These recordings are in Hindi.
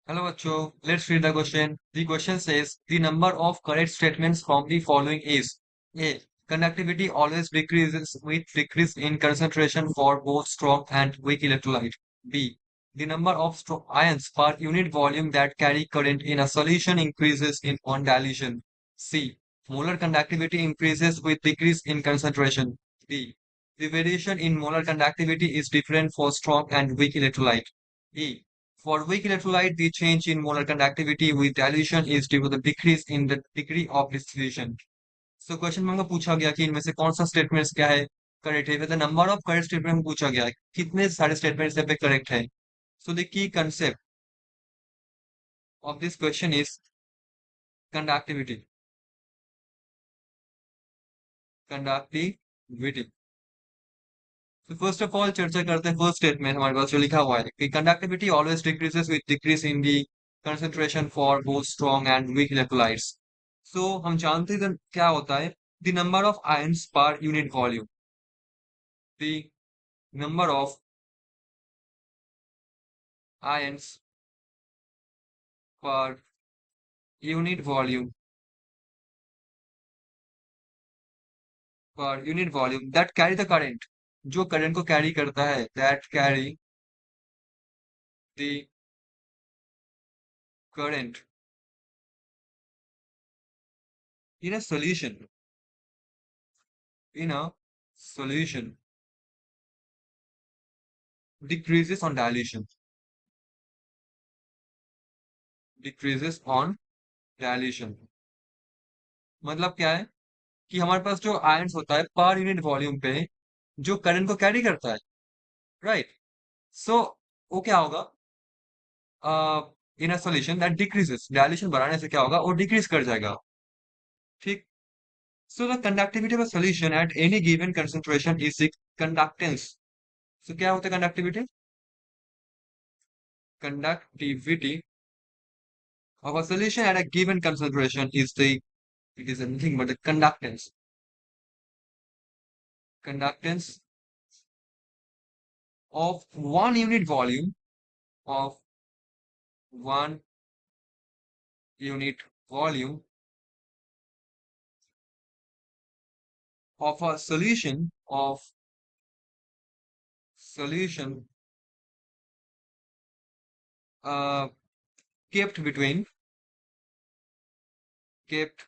Hello, Acho. Let's read the question. The question says the number of correct statements from the following is A. Conductivity always decreases with decrease in concentration for both strong and weak electrolyte. B. The number of ions per unit volume that carry current in a solution increases in on dilution. C. Molar conductivity increases with decrease in concentration. D. The variation in molar conductivity is different for strong and weak electrolyte. E. For weak electrolyte, the change in molar conductivity with dilution is due to the decrease in the degree of dissolution. So question में हमको पूछा गया कि इनमें से कौन सा स्टेटमेंट्स क्या है करेक्ट है, the number of correct statement पूछा गया है कितने सारे स्टेटमेंट्स यहाँ पे करेक्ट है. So the key concept of this question is conductivity. Conductivity. तो फर्स्ट ऑफ ऑल चर्चा करते हैं फर्स्ट स्टेटमेंट हमारे पास जो लिखा हुआ है कि conductivity always decreases with decrease in the concentration for both strong and weak electrolytes. So हम जानते हैं क्या होता है the number of ions per unit volume. The number of ions per unit volume that carry the current, जो करंट को कैरी करता है, that carry the current in a solution in a solution decreases on dilution. decreases on dilution मतलब क्या है कि हमारे पास जो आयंस होता है पर यूनिट वॉल्यूम पे जो करंट को कैरी करता है, राइट. सो वो क्या होगा in a solution that decreases, dilution बढ़ाने से क्या होगा वो डिक्रीज कर जाएगा. ठीक. So the conductivity of a solution at any given concentration is the conductance. So क्या होता है conductivity? Conductivity of a solution at a given concentration is the it is nothing but the conductance of one unit volume of one unit volume of a solution uh, kept between kept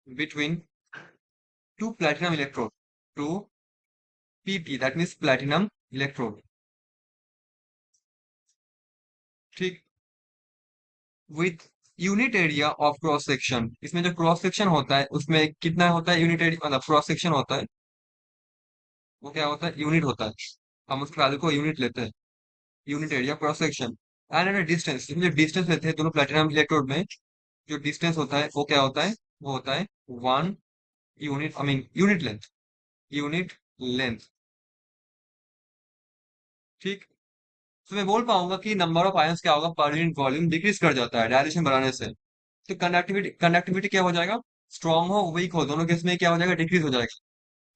between two platinum electrode, two pp, that means platinum electrode. ठीक. with unit area of cross section, इसमें जो क्रॉस सेक्शन होता है उसमें कितना होता है यूनिट एरिया, मतलब क्रॉस सेक्शन होता है वो क्या होता है यूनिट होता है. हम उस वैल्यू को यूनिट लेते हैं, unit area cross section. And at distance, इसमें जो डिस्टेंस लेते हैं दोनों प्लेटिनम इलेक्ट्रोड में, जो डिस्टेंस होता है वो क्या होता है, वो होता है one unit, I mean unit length, unit length. ठीक. तो मैं बोल पाऊंगा कि नंबर ऑफ आयंस क्या होगा पर यूनिट वॉल्यूम डिक्रीज कर जाता है डायलेशन बढ़ाने से. तो कंडक्टिविटी क्या हो जाएगा, स्ट्रॉन्ग हो वीक हो दोनों केस में क्या हो जाएगा, डिक्रीज हो जाएगा.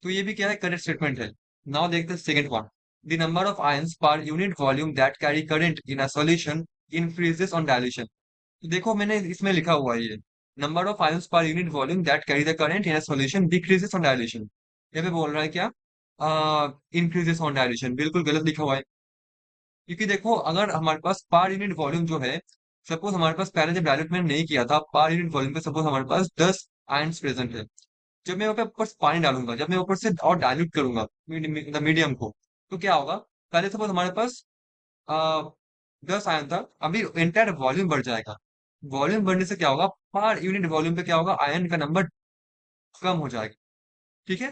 तो ये भी क्या है, करेक्ट स्टेटमेंट है. नाउ देखते हैं second one. The number of ions per unit volume that carry current in a solution increases on dilution. देखो मैंने इसमें लिखा हुआ है ये number of ions per unit volume that carry the current in a solution decreases on dilution. ये पे बोल रहा है क्या, इंक्रीजेस ऑन डायल्यूशन. बिल्कुल गलत लिखा हुआ है. क्योंकि देखो अगर हमारे पास पर यूनिट वॉल्यूम जो है, सपोज हमारे पास पहले जब डायल्यूट मैंने नहीं किया था पर यूनिट वॉल्यूम पे सपोज हमारे पास 10 आयंस प्रेजेंट है. जब मैं ऊपर से पानी डालूंगा, जब मैं ऊपर से और डायल्यूट करूंगा मीडियम को, तो क्या होगा, पहले सपोज हमारे पास आ, 10 आयन था, अभी एंटायर वॉल्यूम बढ़ जाएगा. वॉल्यूम बढ़ने से क्या होगा, पर यूनिट वॉल्यूम पे क्या होगा, आयन का नंबर कम हो जाएगा. ठीक है.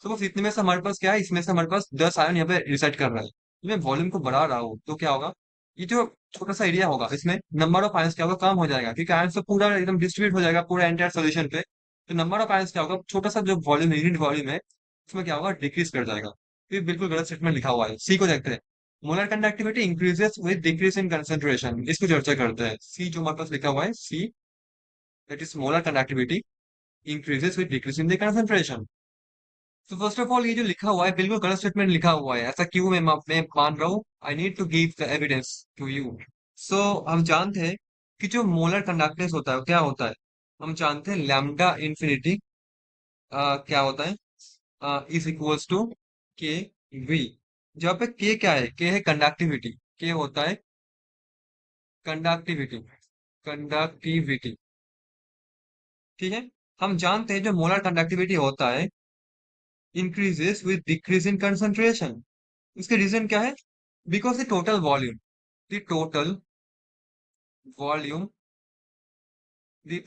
सपोज इतने में से हमारे पास क्या है, इसमें से हमारे पास 10 आयन यहाँ पे रिसेट कर रहा है, तो मैं वॉल्यूम को बढ़ा रहा हूँ तो क्या होगा, ये जो छोटा सा एरिया होगा इसमें नंबर ऑफ आयंस क्या होगा, कम हो जाएगा, क्योंकि आयंस तो पूरा एकदम डिस्ट्रीब्यूट हो जाएगा पूरा एंटायर सोल्यूशन पे. तो नंबर ऑफ आयंस क्या होगा, छोटा सा जो वॉल्यूम यूनिट वॉल्यूम है उसमें क्या होगा, डिक्रीज कर जाएगा. तो ये बिल्कुल गलत स्टेटमेंट लिखा हुआ है. सी को देखते हैं. Molar conductivity increases with decrease in concentration, इसको चर्चा करते हैं. सी जो हमारे पास लिखा हुआ है, see that is molar conductivity increases with decrease in the concentration. तो फर्स्ट ऑफ ऑल ये जो लिखा हुआ है बिल्कुल गलत स्टेटमेंट लिखा हुआ है। ऐसा क्यों मैं मान रहा हूँ? I need to give the evidence to you. So हम जानते हैं कि जो मोलर कंडक्टेंस होता है वो क्या होता है। हम जानते हैं लैम्डा इंफिनिटी क्या होता है, इज इक्वल्स टू के वी। जहाँ पे के क्या है? के है कंडक्टिविटी। के होता है कंडक्टिविटी। कंडक्टिविटी, ठीक है। हम जानते हैं जो मोलर कंडक्टिविटी होता है increases with decrease in concentration. इसके रीजन क्या है? Because the total volume, the total volume, the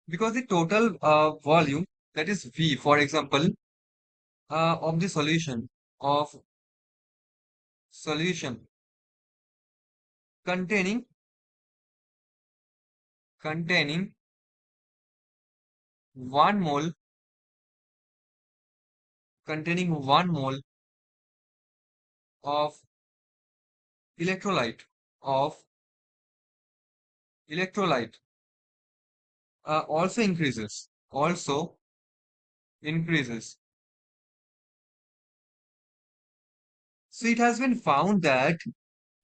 because the total volume, that is V, for example, of the solution containing containing 1 mole, containing 1 mole of electrolyte, of electrolyte also increases. So it has been found that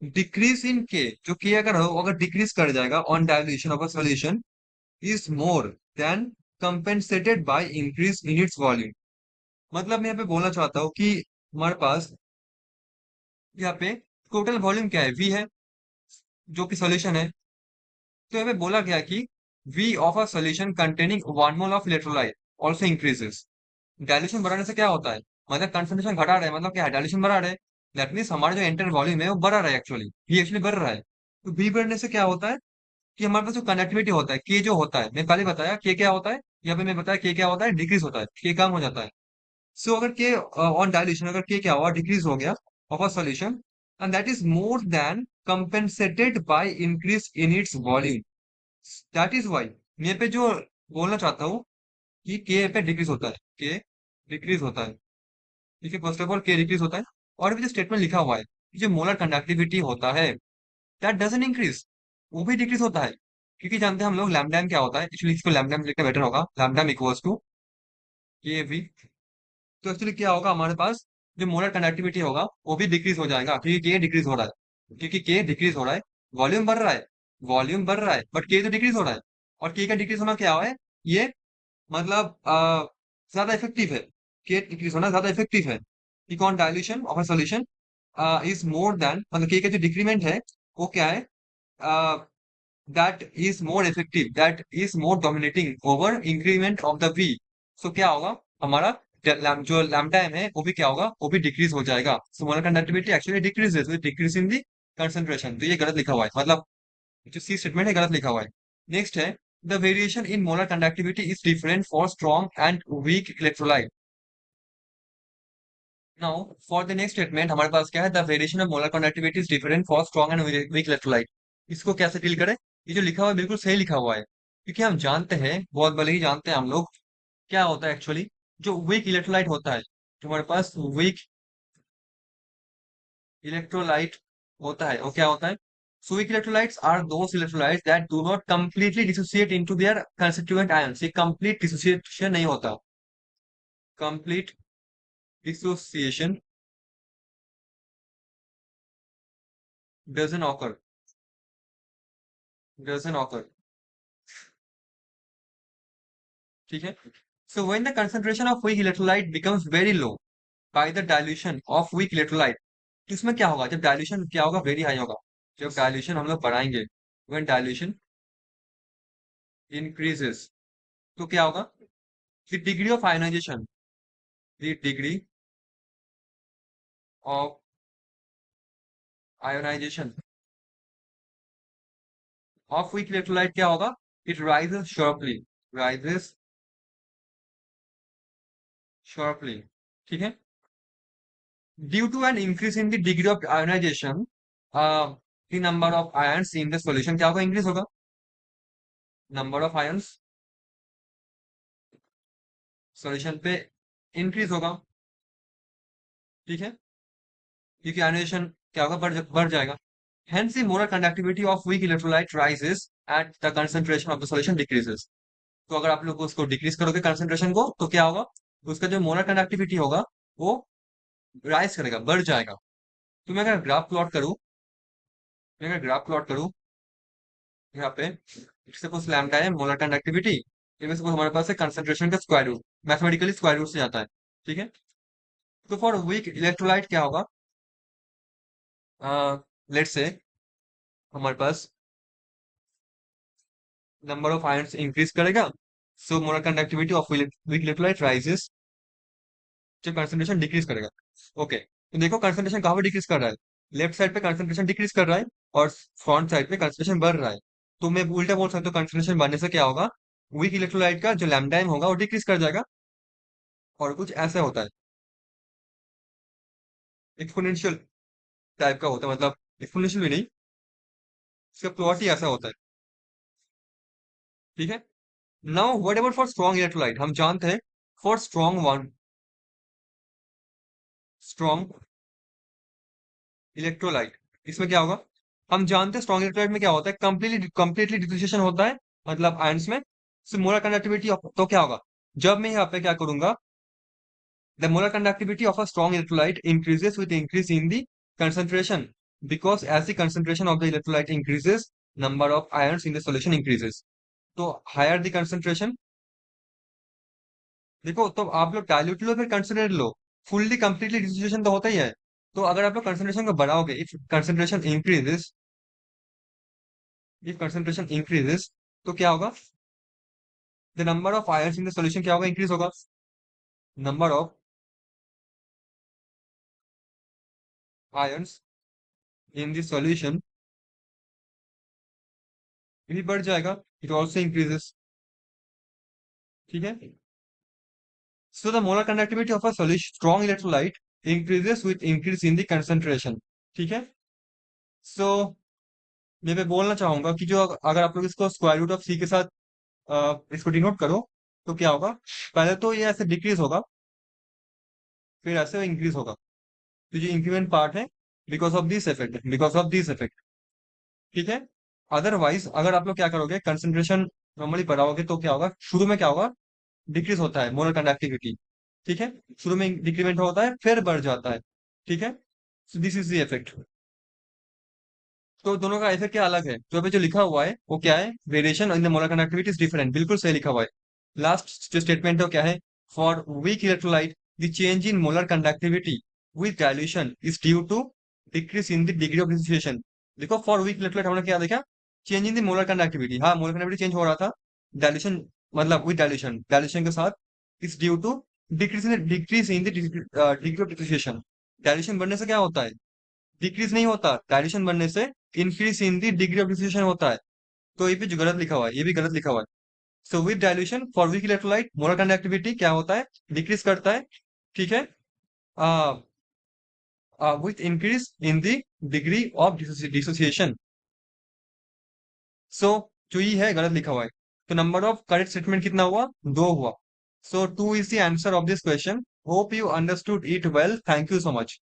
decrease in K, जो K अगर हो, अगर डिक्रीज कर जाएगा on dilution of a solution is more than compensated by increase in its volume। मतलब मैं यहाँ पे बोलना चाहता हूँ कि हमारे पास यहाँ पे टोटल वॉल्यूम क्या है? वी है, जो कि सॉल्यूशन है। तो यहाँ पे बोला गया कि V of a solution containing 1 mole of electrolyte also increases. Dilution बढ़ाने से क्या होता है? मतलब कंसंट्रेशन घटा रहे हैं, मतलब क्या है? डायल्यूशन बढ़ा रहे हैं। दैट मीन्स हमारा जो एंटर वॉल्यूम है वो बढ़ा रहा है, एक्चुअली बढ़ रहा है। तो वी बढ़ने से क्या होता है कि हमारे पास जो कनेक्टिविटी होता है, के जो होता है, मैं पहले बताया के क्या होता है, यहाँ पे मैं बताया के क्या होता है, डिक्रीज होता है, के कम हो जाता है। सो अगर के ऑन डायल्यूशन, अगर के क्या हुआ, डिक्रीज हो गया of a solution, and that is more than compensated by increase in its volume. That is why मैं पे जो बोलना चाहता हूँ कि के पे डिक्रीज होता है, के डिक्रीज होता है। ठीक है, फर्स्ट ऑफ ऑल के डिक्रीज होता है। और भी जो स्टेटमेंट लिखा हुआ है कि जो मोलर कंडक्टिविटी होता है दैट डजंट इंक्रीज, वो भी डिक्रीज होता है। क्योंकि जानते हैं हम लोग लैम्डा क्या होता है, इसलिए इसको लैम्डा लिखना बेटर होगा, लैम्डा इक्वल्स टू के वी। तो एक्चुअली क्या होगा हमारे पास, जो मोलर कंडक्टिविटी होगा वो भी डिक्रीज हो जाएगा, क्योंकि के डिक्रीज हो रहा है, क्योंकि के डिक्रीज हो रहा है। वॉल्यूम बढ़ रहा है, वॉल्यूम बढ़ रहा है, बट के तो डिक्रीज हो रहा है। और के का डिक्रीज होना क्या है? ये मतलब ज्यादा इफेक्टिव है। के डिक्रीज होना ज्यादा इफेक्टिव है कि कौन dilution of a solution is more than, मतलब के का जो डिक्रीमेंट है वो क्या है, that is more effective, that is more dominating over increment of the V. So क्या होगा हमारा, जो लैम्डा एम है वो भी क्या होगा, वो भी डिक्रीज हो जाएगा। So molar conductivity actually decreases with decrease in the concentration. तो ये गलत लिखा हुआ है, मतलब जो सी स्टेटमेंट है गलत लिखा हुआ है। नेक्स्ट है, the variation in molar conductivity is different for strong and weak electrolyte. Now for the next statement हमारे पास क्या है, the variation of molar conductivity is different for strong and weak electrolyte. इसको कैसे डील करें? ये जो लिखा हुआ है बिल्कुल सही लिखा हुआ है, क्योंकि हम जानते हैं, बहुत भले ही जानते हैं हम लोग, क्या होता है एक्चुअली, जो वीक इलेक्ट्रोलाइट होता है, जो हमारे पास वीक इलेक्ट्रोलाइट होता है वो क्या होता है? So weak electrolytes are those electrolytes that do not completely dissociate into their constituent ions। ये complete dissociation नहीं होता, complete dissociation doesn't occur, doesn't occur। ठीक है। So when the concentration of weak electrolyte becomes very low by the dilution of weak electrolyte, तो इसमें क्या होगा जब डायल्यूशन क्या होगा, वेरी हाई होगा। जब डायल्यूशन हम लोग बढ़ाएंगे, when dilution increases, तो क्या होगा, the degree of ionization, the degree of ionization of weak electrolyte क्या होगा, it rises sharply, rises sharply। ठीक है। Due to an increase in the degree of ionization, the number of ions in the solution क्या होगा, इंक्रीज होगा। नंबर ऑफ आयंस सॉल्यूशन पे इंक्रीज होगा। ठीक है, क्योंकि आयोनाइजेशन क्या होगा, बढ़ जाएगा। Hence the molar conductivity of weak electrolyte rises at the concentration of the solution decreases। तो अगर आप लोग उसको डिक्रीज करोगे कंसंट्रेशन को तो क्या होगा, उसका जो मोलर कंडक्टिविटी होगा वो राइज करेगा, बढ़ जाएगा। तो मैं अगर ग्राफ प्लॉट करूँ यहाँ पे, सपोज लैम्डा है मोलर कंडक्टिविटी, इनमें सपोज हमारे पास है कंसंट्रेशन का square root, mathematically square root से जाता है, ठीक है। तो फॉर वीक इलेक्ट्रोलाइट क्या होगा, लेट्स से हमारे पास नंबर ऑफ आयन्स इंक्रीज करेगा, so molar conductivity of weak electrolyte rises, जब कंसंट्रेशन डिक्रीज करेगा। ओके, तो देखो कंसंट्रेशन कहाँ पे डिक्रीज कर रहा है, लेफ्ट साइड पे कंसंट्रेशन डिक्रीज कर रहा है और फ्रंट साइड पे कंसंट्रेशन बढ़ रहा है। तो मैं उल्टा बोल सकता हूँ, कंसंट्रेशन बढ़ने से क्या होगा, वीक इलेक्ट्रोलाइट का जो लैम्डाइम होगा वो डिक्रीज कर जाएगा, और कुछ ऐसा होता है, एक्सपोनेंशियल टाइप का होता है, मतलब एक्सपोनेंशियल भी नहीं, इसका प्लॉट ही ऐसा होता है, ठीक है। Now what about for strong electrolyte, हम जानते हैं फॉर स्ट्रॉन्ग इलेक्ट्रोलाइट, इसमें क्या होगा, हम जानते हैं स्ट्रॉन्ग इलेक्ट्रोलाइट में क्या होता है, कंप्लीटली डिसोसिएशन होता है, मतलब आयंस में। मोलर कंडक्टिविटी तो क्या होगा, जब मैं यहाँ पे क्या करूंगा, the molar conductivity of a strong electrolyte increases with increase in the concentration, because as the concentration of the electrolyte increases, number of ions in the solution increases. तो हायर द कंसंट्रेशन, देखो तो आप लोग डाइल्यूट लो फिर कंसंट्रेट लो, फुल्ली कंप्लीटली डिसोसिएशन तो होता ही है। तो अगर आप लोग कंसंट्रेशन को बढ़ाओगे, इफ कंसंट्रेशन इंक्रीजेस, तो क्या होगा, the number of ions in the solution क्या होगा, इंक्रीज होगा, number of ions in the solution भी बढ़ जाएगा, इट ऑल्सो इंक्रीजेस, ठीक है। So the molar conductivity of a solution strong electrolyte increases with increase in the concentration, ठीक है। सो मैं बोलना चाहूंगा कि जो अगर आप लोग इसको स्क्वायर रूट ऑफ सी के साथ इसको डिनोट करो, तो क्या होगा, पहले तो ये ऐसे डिक्रीज होगा, फिर ऐसे इंक्रीज होगा, तो जो इंक्रीमेंट पार्ट है, बिकॉज ऑफ दिस इफेक्ट, ठीक है। अदरवाइज अगर आप लोग क्या करोगे, कंसंट्रेशन नॉर्मली बढ़ाओगे, तो क्या होगा, शुरू में क्या होगा, डिक्रीज होता है मोलर कंडक्टिविटी, ठीक है, शुरू में डिक्रीमेंट होता है फिर बढ़ जाता है, ठीक है। So this is the effect. तो दोनों का इफेक्ट क्या अलग है, जो अभी जो लिखा हुआ है वो क्या है, variation in the molar conductivity is different, बिल्कुल सही लिखा हुआ है। लास्ट जो स्टेटमेंट है वो क्या है, for weak electrolyte the change in molar conductivity with dilution is due to decrease in the degree of dissociation. देखो फॉर वीक इलेक्ट्रोलाइट हमने क्या देखा, change in the molar conductivity, हाँ मोलर कंडक्टिविटी चेंज हो रहा था, डाइल्यूशन मतलब विद डाइल्यूशन, डाइल्यूशन के साथ, is due to decrease in the degree of dissociation. Dilution बढ़ने से क्या होता है, डिक्रीज नहीं होता, डायरेक्शन बनने से increase in the degree of diffusion होता है। तो ये भी जो गलत लिखा हुआ है, ये भी गलत लिखा हुआ है। So with dilution for weak electrolyte molar conductivity क्या होता है, डिक्रीज करता है, ठीक है, with increase in the degree of dissociation. So जो ये है गलत लिखा हुआ है। तो नंबर ऑफ करेक्ट स्टेटमेंट कितना हुआ, दो हुआ। So two is the answer of this question. Hope you understood it well, thank you so much.